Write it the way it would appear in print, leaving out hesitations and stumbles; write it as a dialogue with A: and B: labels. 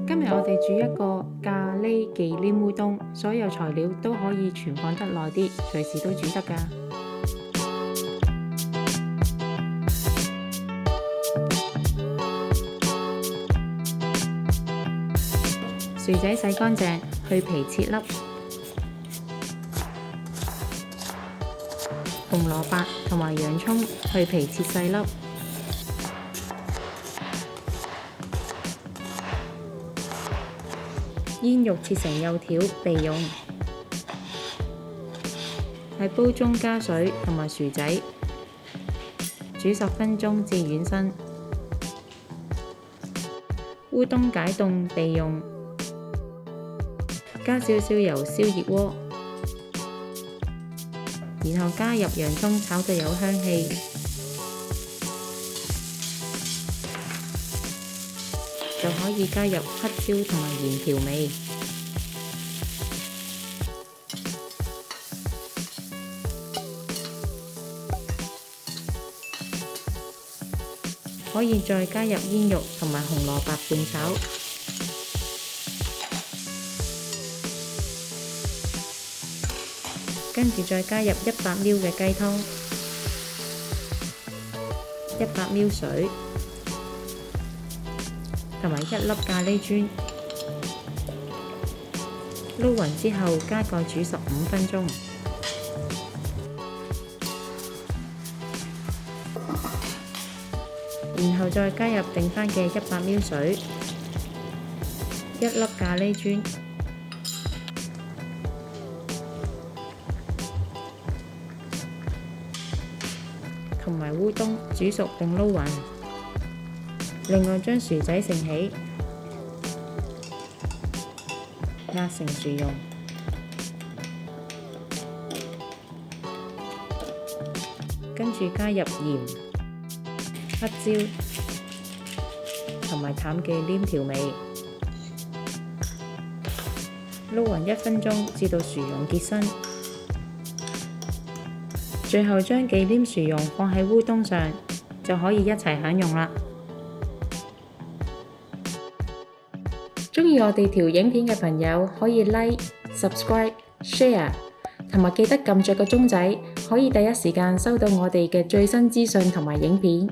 A: 今日我哋煮一個咖喱忌廉烏冬，所有材料都可以存放得耐啲，隨時都煮得㗎。薯仔洗乾淨，去皮切粒。紅蘿蔔同埋洋葱去皮切細粒。煙肉切成幼條備用。喺煲中加水同埋薯仔，煮10分鐘至軟身。烏冬解凍備用。加少少油燒熱鍋，然後加入洋蔥炒到有香氣，就可以加入黑椒同埋鹽調味。可以再加入煙肉同埋紅蘿蔔拌炒。跟住再加入100ml嘅雞湯，100ml水，同埋1粒咖喱磚。撈勻之後加蓋煮15分鐘。然後再加入剩返嘅100ml水，1粒咖喱磚。同埋烏冬煮熟並撈勻，另外將薯仔盛起，壓成薯蓉，跟住加入鹽、黑椒同埋淡忌廉調味，撈勻1分鐘至到薯蓉結身。最後將忌廉薯蓉放喺烏冬上，就可以一齊享用啦。鍾意我哋條影片嘅朋友可以 Like、Subscribe、Share， 同埋記得撳着個鐘仔，可以第一時間收到我哋嘅最新資訊同埋影片。